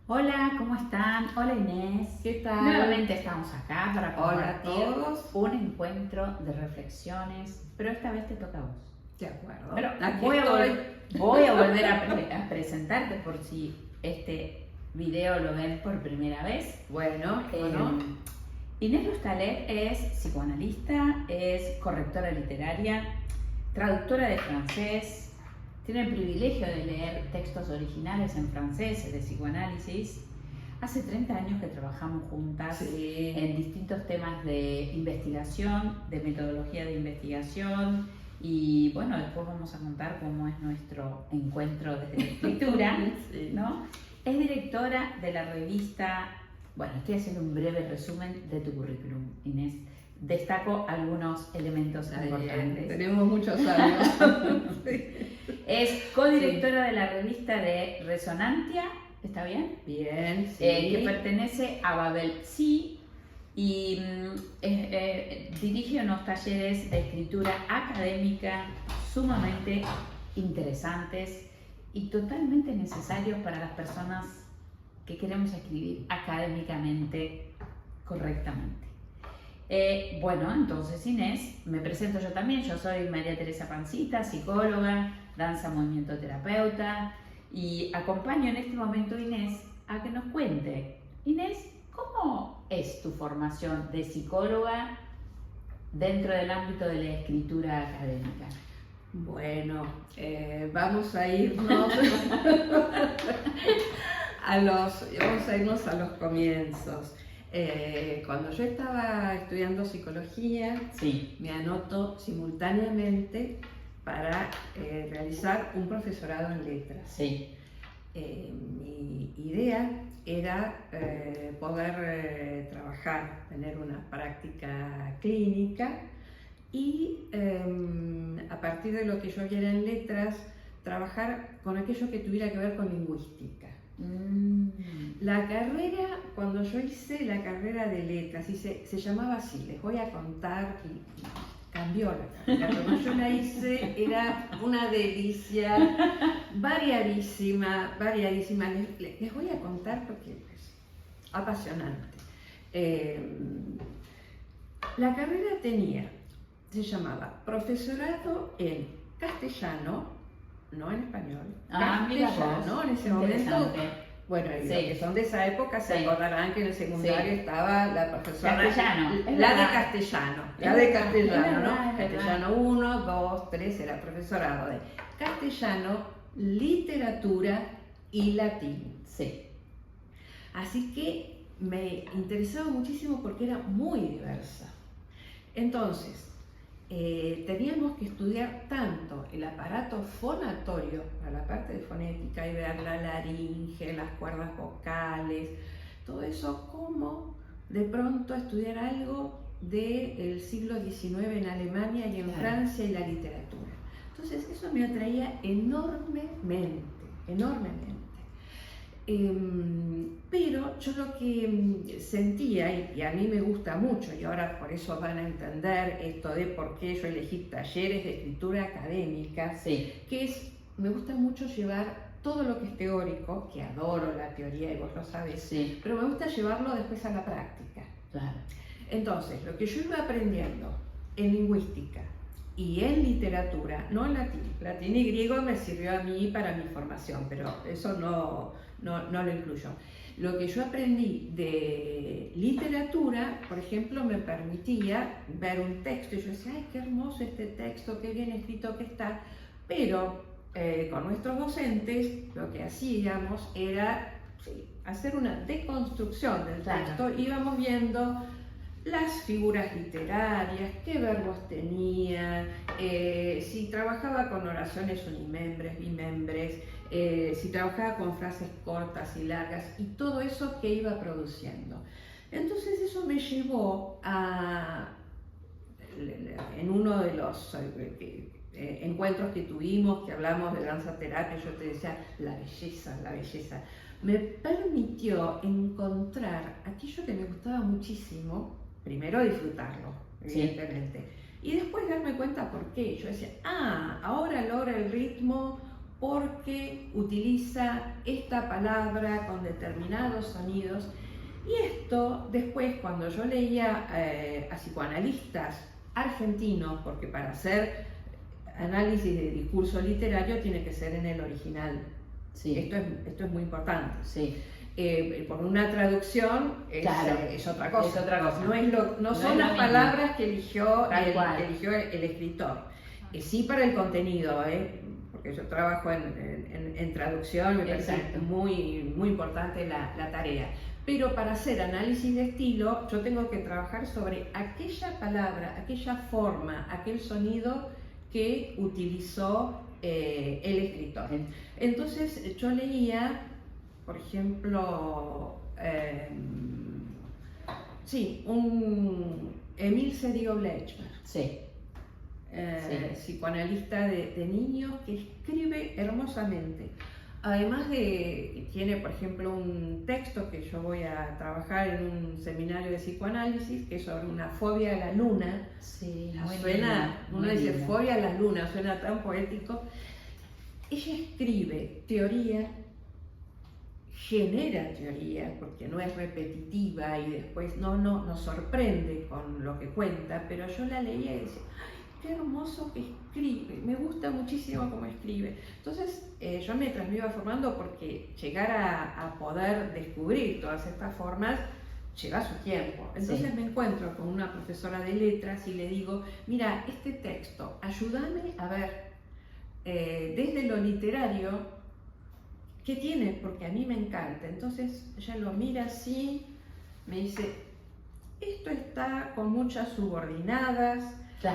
Hola, ¿cómo están? Hola Inés. ¿Qué tal? Nuevamente estamos acá para Hola a compartir todos. un encuentro de reflexiones, pero esta vez te toca a vos. De acuerdo. Pero Aquí voy estoy. voy a volver a presentarte por si este video lo ven por primera vez. Bueno, Inés Rustalet es psicoanalista, es correctora literaria, traductora de francés, tiene el privilegio de leer textos originales en francés de psicoanálisis. Hace 30 años que trabajamos juntas sí. en distintos temas de investigación, de metodología de investigación y bueno, después vamos a contar cómo es nuestro encuentro desde la escritura, Sí. ¿no? Es directora de la revista, bueno, estoy haciendo un breve resumen de tu currículum, Inés. Destaco algunos elementos importantes. Tenemos muchos años. Sí. Es codirectora de la revista de Resonantia, ¿está bien? Bien, sí. Que pertenece a Babel Sí y dirige unos talleres de escritura académica sumamente interesantes y totalmente necesarios para las personas que queremos escribir académicamente correctamente. Bueno, entonces Inés, me presento yo también, yo soy María Teresa Pancita, psicóloga, danza movimiento terapeuta y acompaño en este momento a Inés a que nos cuente. Inés, ¿cómo es tu formación de psicóloga dentro del ámbito de la escritura académica? Bueno, vamos a irnos a los comienzos. Cuando yo estaba estudiando psicología, sí, me anoto simultáneamente para realizar un profesorado en letras. Sí. Mi idea era poder trabajar, tener una práctica clínica y a partir de lo que yo viera en letras, trabajar con aquello que tuviera que ver con lingüística. La carrera, cuando yo hice la carrera de letras, se llamaba así, les voy a contar, y cambió la carrera, cuando yo la hice era una delicia, variadísima, les voy a contar porque es apasionante. La carrera se llamaba profesorado en castellano, no en español, castellano en ese momento. Bueno, y los que son de esa época se acordarán que en el secundario estaba la profesora castellano, la de castellano, ¿no? Castellano 1, 2, 3 era profesorado de castellano, literatura y latín. Sí. Así que me interesaba muchísimo porque era muy diversa. Entonces, teníamos que estudiar tanto el aparato fonatorio, para la parte de fonética y ver la laringe, las cuerdas vocales, todo eso, como de pronto estudiar algo del siglo XIX en Alemania y en Francia y la literatura. Entonces eso me atraía enormemente. Pero yo lo que sentía, y a mí me gusta mucho, y ahora por eso van a entender esto de por qué yo elegí talleres de escritura académica, me gusta mucho llevar todo lo que es teórico, que adoro la teoría y vos lo sabés, pero me gusta llevarlo después a la práctica. Claro. Entonces, lo que yo iba aprendiendo en lingüística y en literatura, no en latín y griego me sirvió a mí para mi formación, pero eso no lo incluyo. Lo que yo aprendí de literatura, por ejemplo, me permitía ver un texto y yo decía, ¡ay, qué hermoso este texto, qué bien escrito que está! Pero con nuestros docentes lo que hacíamos era hacer una deconstrucción del texto, íbamos viendo las figuras literarias, qué verbos tenía, si trabajaba con oraciones unimembres, bimembres, si trabajaba con frases cortas y largas y todo eso que iba produciendo. Entonces eso me llevó a, en uno de los encuentros que tuvimos, que hablamos de danza terapia, yo te decía, la belleza, me permitió encontrar aquello que me gustaba muchísimo. Primero disfrutarlo, evidentemente. Y después darme cuenta por qué. Yo decía, ahora logra el ritmo porque utiliza esta palabra con determinados sonidos. Y esto después, cuando yo leía a psicoanalistas argentinos, porque para hacer análisis de discurso literario tiene que ser en el original. Sí. Esto es muy importante. Sí. Por una traducción es otra cosa. Es otra cosa. No son las palabras que eligió el escritor. Sí para el contenido, porque yo trabajo en traducción, me parece muy, muy importante la tarea. Pero para hacer análisis de estilo, yo tengo que trabajar sobre aquella palabra, aquella forma, aquel sonido que utilizó el escritor. Entonces yo leía, por ejemplo, un Emil Sedigo-Blechner, psicoanalista de niños, que escribe hermosamente. Además de, tiene por ejemplo un texto que yo voy a trabajar en un seminario de psicoanálisis, que es sobre una fobia a la luna. Sí, Uno dice fobia a la luna, suena tan poético. Ella escribe teoría, genera teoría, porque no es repetitiva y después nos sorprende con lo que cuenta, pero yo la leía y decía, qué hermoso que escribe, me gusta muchísimo cómo escribe. Entonces yo mientras me iba formando, porque llegar a poder descubrir todas estas formas lleva su tiempo. Entonces me encuentro con una profesora de letras y le digo, mira, este texto, ayúdame a ver desde lo literario qué tiene, porque a mí me encanta. Entonces ella lo mira así, me dice, esto está con muchas subordinadas,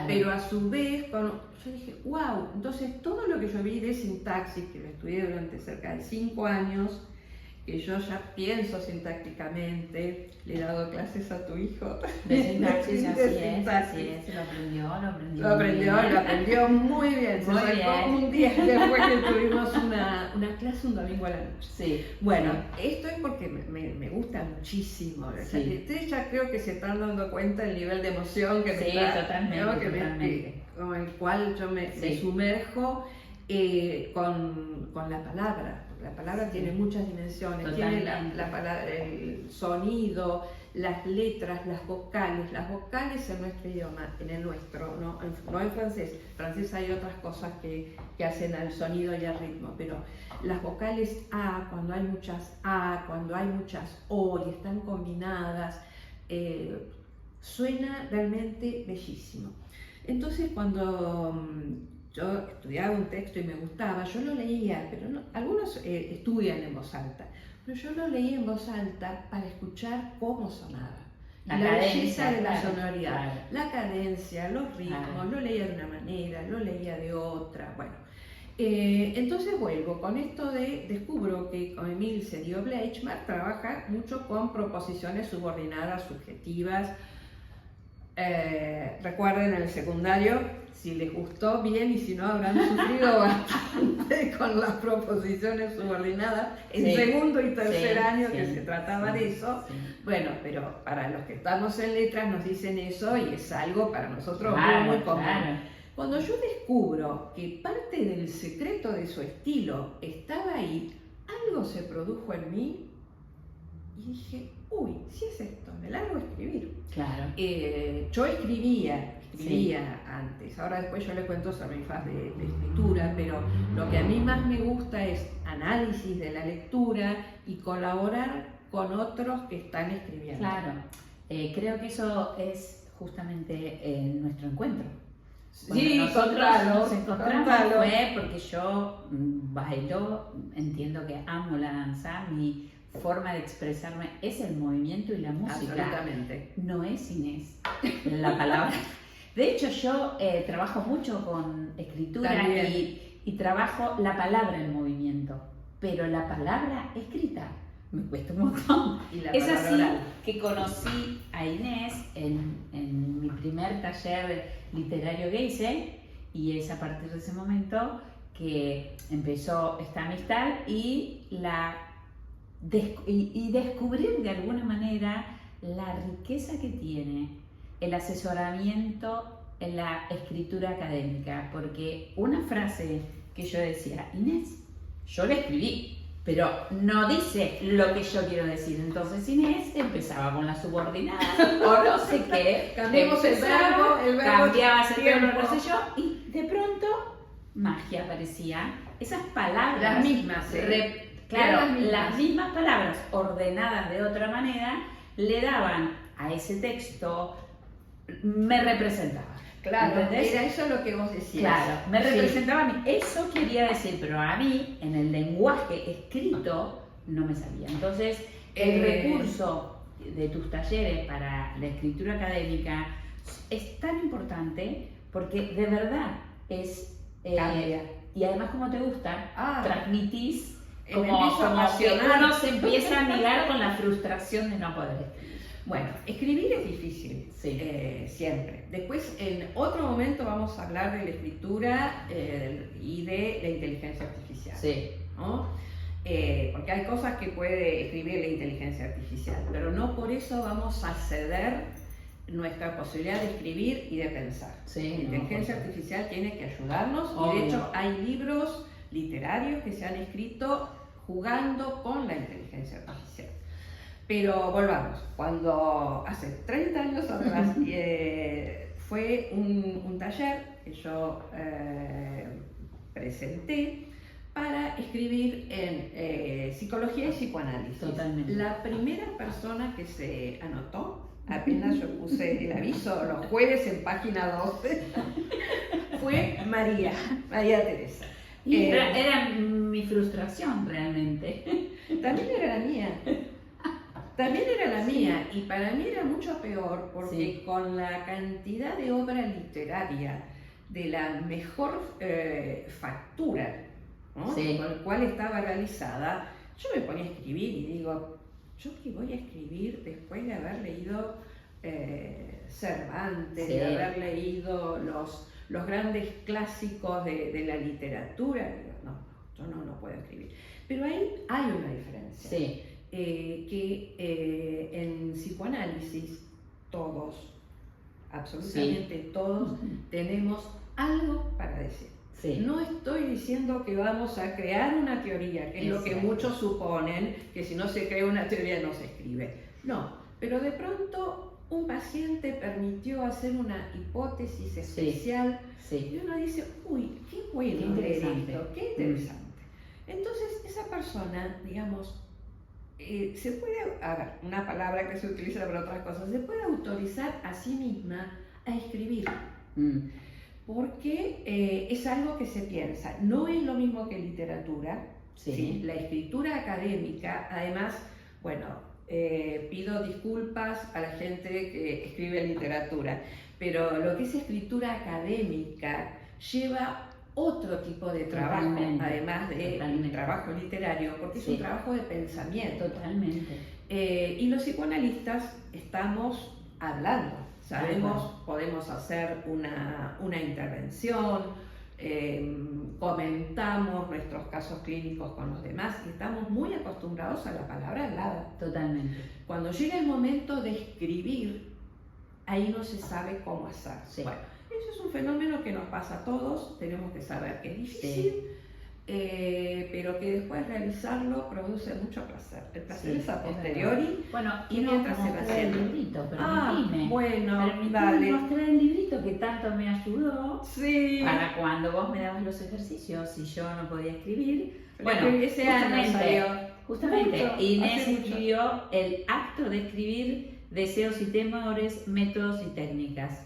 pero a su vez, yo dije, wow, entonces todo lo que yo vi de sintaxis, que lo estudié durante cerca de 5 años, que yo ya pienso sintácticamente, le he dado clases a tu hijo de sintaxis, así es, lo aprendió muy bien, se sacó un 10 después que tuvimos una clase un domingo a la noche. Sí. Bueno, esto es porque me gusta muchísimo. Ustedes ya creo que se están dando cuenta del nivel de emoción que totalmente. Con el cual yo me sumerjo con la palabra. La palabra tiene muchas dimensiones. Totalmente. Tiene la palabra, el sonido, las letras, las vocales. Las vocales en nuestro idioma, en el nuestro, no en francés. En francés hay otras cosas que hacen al sonido y al ritmo, pero las vocales A, cuando hay muchas A, cuando hay muchas O y están combinadas, suena realmente bellísimo. Entonces cuando yo estudiaba un texto y me gustaba, yo lo leía, pero algunos estudian en voz alta, pero yo lo leía en voz alta para escuchar cómo sonaba. La belleza de la sonoridad, la cadencia, los ritmos, lo leía de una manera, lo leía de otra, bueno. Entonces vuelvo con esto descubro que con Emil Sedigo-Blechner trabaja mucho con proposiciones subordinadas, subjetivas. Recuerden en el secundario, si les gustó bien y si no habrán sufrido bastante con las proposiciones subordinadas en segundo y tercer año que se trataba de eso. Bueno, pero para los que estamos en letras nos dicen eso y es algo para nosotros muy común. Cuando yo descubro que parte del secreto de su estilo estaba ahí, algo se produjo en mí y dije, uy, si es esto, me largo a escribir. Yo escribía antes, ahora después yo les cuento sobre mi fase de escritura, pero lo que a mí más me gusta es análisis de la lectura y colaborar con otros que están escribiendo. Creo que eso es justamente nuestro encuentro. Cuando nosotros nos encontramos fue porque yo bailo, entiendo que amo la danza, mi forma de expresarme es el movimiento y la música. Absolutamente. No es Inés la palabra. De hecho, yo trabajo mucho con escritura y trabajo la palabra en movimiento, pero la palabra escrita me cuesta un montón. Es así que conocí a Inés en mi primer taller literario que hice, y es a partir de ese momento que empezó esta amistad y descubrir de alguna manera la riqueza que tiene el asesoramiento en la escritura académica, porque una frase que yo decía, Inés, yo le escribí, pero no dice lo que yo quiero decir. Entonces Inés empezaba con la subordinada o no sé qué. Cambiamos el verbo, cambiabas el verbo, tiempo. no sé yo, y de pronto magia aparecía. Esas palabras. Las mismas, Claro, las mismas palabras ordenadas de otra manera le daban a ese texto, me representaba. Claro, ¿entendés? era eso lo que vos decías. Claro, me Sí. representaba a mí. Eso quería decir, pero a mí, en el lenguaje escrito, no me salía. Entonces, el recurso de tus talleres para la escritura académica es tan importante porque de verdad es... Cambia. y además, como te gusta, transmitís Me como empiezo a que apasionar. uno se empieza a amigar con la frustración de no poder escribir. Bueno, escribir es difícil, Sí. siempre. Después, en otro momento, vamos a hablar de la escritura y de la inteligencia artificial. Sí. ¿No? Porque hay cosas que puede escribir la inteligencia artificial, pero no por eso vamos a ceder nuestra posibilidad de escribir y de pensar. Sí, La no, inteligencia por artificial tiene que ayudarnos y Obvio. de hecho hay libros literarios que se han escrito jugando con la inteligencia artificial. Pero volvamos, cuando hace 30 años atrás fue un taller que yo presenté para escribir en psicología y psicoanálisis. Totalmente. La primera persona que se anotó, apenas yo puse el aviso los jueves en página 12, fue María Teresa. Y era mi frustración realmente. También era la mía. También era la mía, y para mí era mucho peor porque Sí. con la cantidad de obra literaria de la mejor factura, ¿no? Sí. Con el cual estaba realizada, yo me ponía a escribir y digo, ¿yo qué voy a escribir después de haber leído Cervantes, Sí. de haber leído los grandes clásicos de la literatura? Y digo, no, yo no puedo escribir. Pero ahí hay una diferencia. Sí. Que en psicoanálisis todos, absolutamente todos, tenemos algo para decir. Sí. No estoy diciendo que vamos a crear una teoría, que es lo que Exacto. muchos suponen, que si no se crea una teoría no se escribe. No, pero de pronto un paciente permitió hacer una hipótesis especial Sí. y uno dice, uy, qué bueno Qué leer interesante. esto, qué interesante. Entonces esa persona, digamos, se puede, a ver, una palabra que se utiliza para otras cosas, se puede autorizar a sí misma a escribir, porque es algo que se piensa, no es lo mismo que literatura. Sí. ¿Sí? La escritura académica, además, bueno, pido disculpas a la gente que escribe literatura, pero lo que es escritura académica lleva otro tipo de trabajo, Totalmente. además del Totalmente. trabajo literario, porque es Sí. un trabajo de pensamiento. Totalmente. Y los psicoanalistas estamos hablando, sabemos, Tal cual. podemos hacer una intervención, comentamos nuestros casos clínicos con los demás y estamos muy acostumbrados a la palabra hablada. Totalmente. Cuando llega el momento de escribir, ahí no se sabe cómo hacer. Sí. Bueno, eso es un fenómeno que nos pasa a todos, tenemos que saber que es difícil, pero que después realizarlo produce mucho placer. El placer Sí, es a es posteriori. Bueno, Y quiero mientras se va mostrar el haciendo. librito, Ah, permitime. bueno, Permitime dale. mostrar el librito que tanto me ayudó Sí. para cuando vos me dabas los ejercicios y yo no podía escribir. Bueno, Ese año salió. justamente Mucho, Inés hace mucho. escribió el acto de escribir deseos y temores, métodos y técnicas.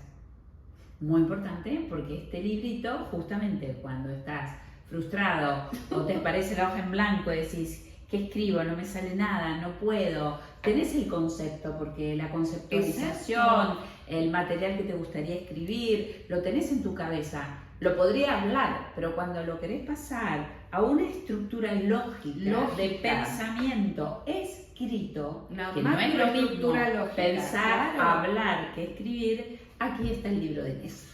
Muy importante porque este librito, justamente cuando estás frustrado o te parece la hoja en blanco y decís, ¿qué escribo? No me sale nada, no puedo. Tenés el concepto, porque la conceptualización, Exacto. el material que te gustaría escribir, lo tenés en tu cabeza. Lo podría hablar, pero cuando lo querés pasar a una estructura lógica. de pensamiento escrito, Una que no es lo mismo macroestructura lógica, pensar, claro. hablar que escribir, aquí está el libro de Inés.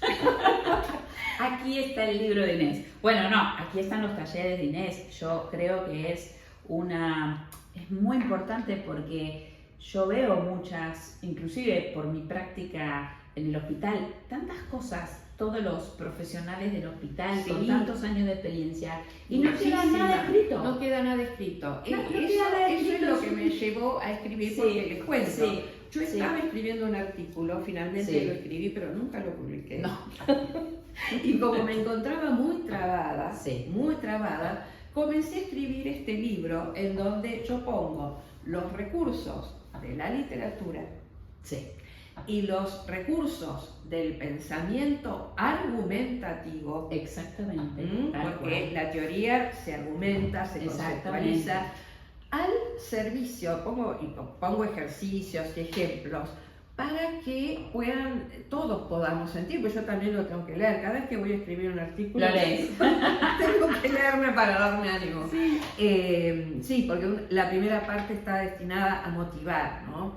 Aquí está el libro de Inés. Bueno, no, aquí están los talleres de Inés. Yo creo que es muy importante porque yo veo muchas, inclusive por mi práctica en el hospital, tantas cosas todos los profesionales del hospital Sí. con tantos años de experiencia y no queda Muchísima. nada escrito. No queda nada escrito. No Eso, queda nada eso es escrito. lo que me llevó a escribir, Sí, porque les cuento. sí, Yo sí. estaba escribiendo un artículo, finalmente Sí. lo escribí, pero nunca lo publiqué. No. Y como me encontraba muy trabada, Sí. comencé a escribir este libro en donde yo pongo los recursos de la literatura Sí, y los recursos del pensamiento argumentativo, exactamente. tal porque cual. la teoría se argumenta, se conceptualiza, al servicio, pongo ejercicios y ejemplos para que todos podamos sentir, pues yo también lo tengo que leer, cada vez que voy a escribir un artículo Lo lees. tengo que leerme para darme ánimo. Sí, porque la primera parte está destinada a motivar, ¿no?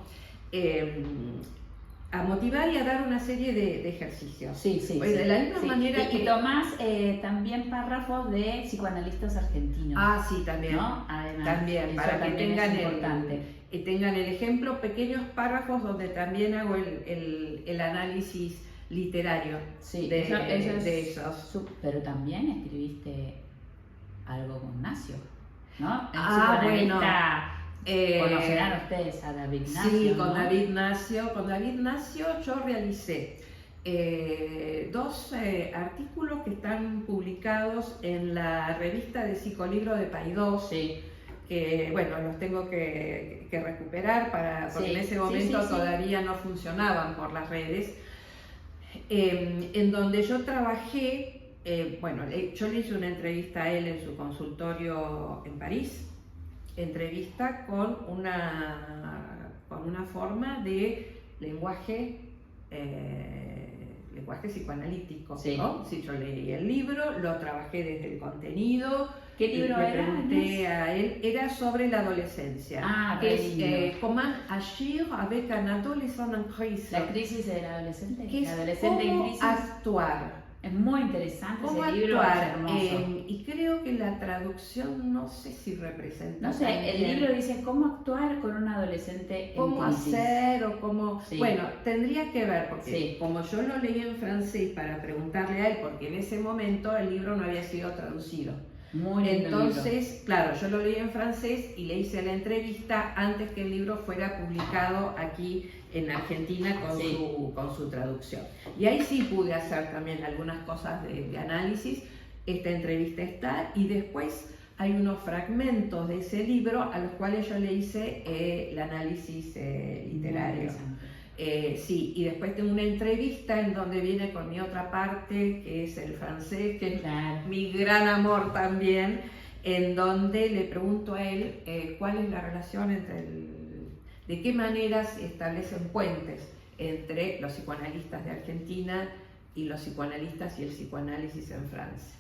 A motivar y a dar una serie de ejercicios. Sí, sí, Pues sí, de la misma sí. manera y que... tomás también párrafos de psicoanalistas argentinos. Ah, sí, también. ¿No? Además, También, eso para que también tengan es importante. tengan el ejemplo, pequeños párrafos donde también hago el análisis literario Sí, de, eso es de esos. Pero también escribiste algo con Nacio, ¿no? El Ah, psicoanalista, Eh, conocerán ustedes a David Nacio. Sí, con ¿no? David Nacio. Con David Nacio yo realicé dos artículos que están publicados en la revista de Psicolibro de Paidós, Sí, que bueno, los tengo que recuperar porque Sí, en ese sí, momento sí, sí. todavía no funcionaban por las redes, en donde yo trabajé, yo le hice una entrevista a él en su consultorio en París, entrevista con una forma de lenguaje psicoanalítico, Sí. ¿no? Si yo leí el libro, lo trabajé desde el contenido. ¿Qué libro Le era? pregunté a él, era sobre la adolescencia, Ah, que re es lindo. Comment agir avec un adolescent en crise, La crisis del adolescente. que es La adolescente en cómo crisis. actuar. Es muy interesante ¿Cómo ese libro, es actuar? hermoso. Y creo que la traducción no sé si representa. No sé, tan el bien libro dice cómo actuar con un adolescente en cómo crisis. hacer o cómo... Sí. Bueno, tendría que ver, porque Sí. como yo lo leí en francés para preguntarle a él, porque en ese momento el libro no había sido traducido. Muy lindo Entonces, claro, yo lo leí en francés y le hice la entrevista antes que el libro fuera publicado aquí en Argentina Sí. con su traducción. Y ahí sí pude hacer también algunas cosas de análisis. Esta entrevista está, y después hay unos fragmentos de ese libro a los cuales yo le hice el análisis literario. Sí, y después tengo una entrevista en donde viene con mi otra parte, que es el francés, que es Claro. mi gran amor también, en donde le pregunto a él cuál es la relación de qué manera se establecen puentes entre los psicoanalistas de Argentina y los psicoanalistas y el psicoanálisis en Francia.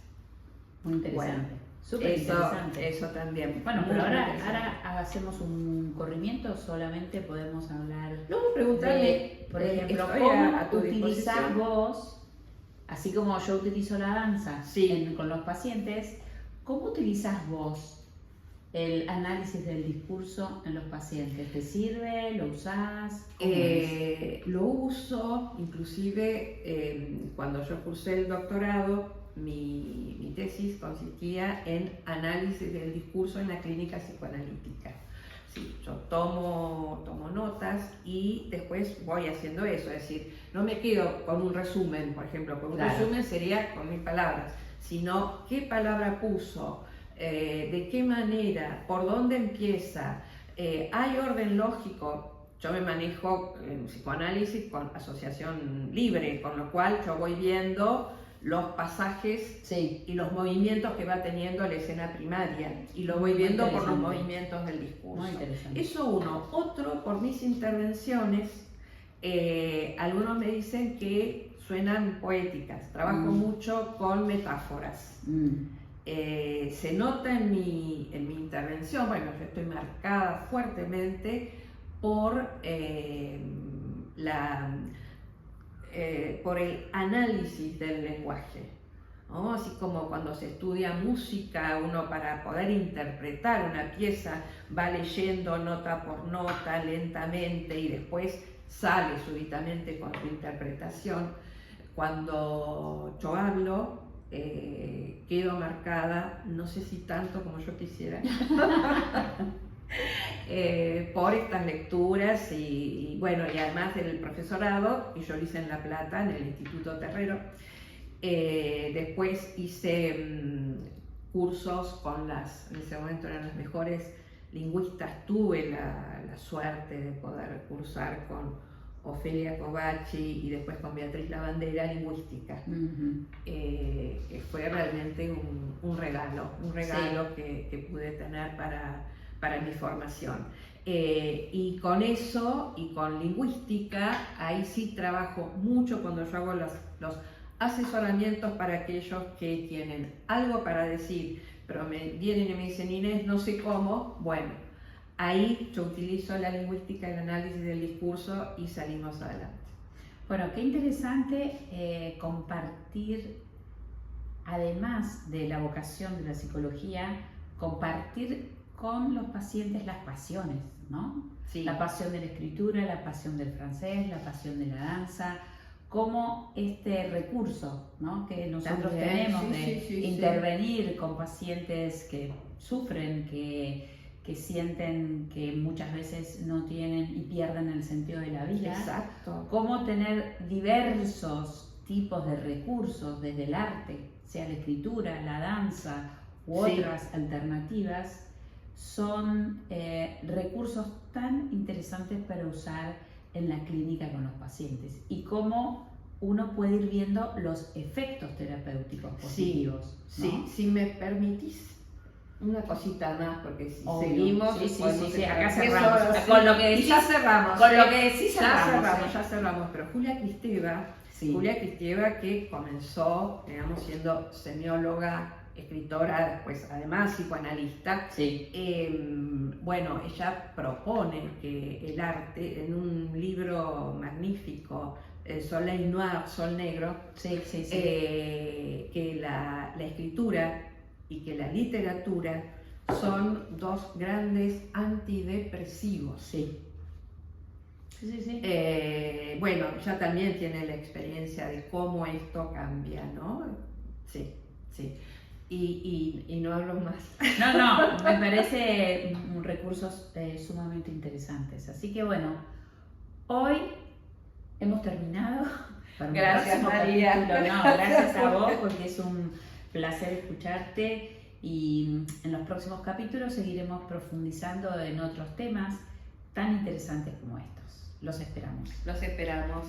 Muy interesante. Súper Eso, interesante. eso también. Bueno, muy pero ahora interesante. hacemos un corrimiento, solamente podemos hablar No, preguntarle, de, por ejemplo, estoy cómo a tu utilizar disposición. vos, así como yo utilizo la danza Sí. con los pacientes, ¿cómo utilizas vos el análisis del discurso en los pacientes? ¿Te sirve? ¿Lo usás? ¿Cómo es? Lo uso, inclusive cuando yo cursé el doctorado, mi tesis consistía en análisis del discurso en la clínica psicoanalítica. Sí, yo tomo notas y después voy haciendo eso, es decir, no me quedo con un resumen, por ejemplo, con un Claro. resumen sería con mis palabras, sino qué palabra puso, de qué manera, por dónde empieza, hay orden lógico. Yo me manejo en psicoanálisis con asociación libre, con lo cual yo voy viendo los pasajes Sí, y los movimientos que va teniendo la escena primaria, y lo voy viendo por los interesante. movimientos del discurso. muy interesante. Eso uno. Otro, por mis intervenciones, algunos me dicen que suenan poéticas. Trabajo mucho con metáforas. Se nota en mi intervención, bueno, yo estoy marcada fuertemente por por el análisis del lenguaje, ¿no? Así como cuando se estudia música, uno para poder interpretar una pieza va leyendo nota por nota lentamente y después sale súbitamente con su interpretación. cuando yo hablo, quedo marcada, no sé si tanto como yo quisiera, por estas lecturas y bueno, y además del profesorado, y yo lo hice en La Plata, en el Instituto Terrero. Después hice cursos con en ese momento eran las mejores lingüistas. Tuve la suerte de poder cursar con Ofelia Covacci y después con Beatriz Lavandera lingüística, que fue realmente un regalo sí, que pude tener para mi formación. Y con eso y con lingüística, ahí sí trabajo mucho cuando yo hago los asesoramientos para aquellos que tienen algo para decir, pero me vienen y me dicen, Inés, no sé cómo. Bueno, ahí yo utilizo la lingüística, el análisis del discurso y salimos adelante. Bueno, qué interesante compartir, además de la vocación de la psicología, compartir con los pacientes las pasiones, ¿no? Sí. La pasión de la escritura, la pasión del francés, la pasión de la danza, como este recurso, ¿no?, que nosotros también tenemos de intervenir con pacientes que sufren, que sienten que muchas veces no tienen y pierden el sentido de la vida. Exacto. Cómo tener diversos tipos de recursos desde el arte, sea la escritura, la danza u otras alternativas, son recursos tan interesantes para usar en la clínica con los pacientes y cómo uno puede ir viendo los efectos terapéuticos positivos. Sí, ¿no? Si me permitís una cosita más, porque si obvio, seguimos, sí, acá cerramos. Con lo que decís, ya cerramos. Con lo que decís ya cerramos. Pero Julia Kristeva, que comenzó, digamos, siendo semióloga, escritora, después además psicoanalista. Sí. Bueno, ella propone que el arte, en un libro magnífico, Soleil Noir, Sol Negro, que la escritura y que la literatura son dos grandes antidepresivos. Sí. Bueno, ella también tiene la experiencia de cómo esto cambia, ¿no? Sí. Y no hablo más. No, me parece recursos sumamente interesantes. Así que bueno, hoy hemos terminado. Gracias, María. Gracias a vos, porque es un placer escucharte y en los próximos capítulos seguiremos profundizando en otros temas tan interesantes como estos. Los esperamos. Los esperamos.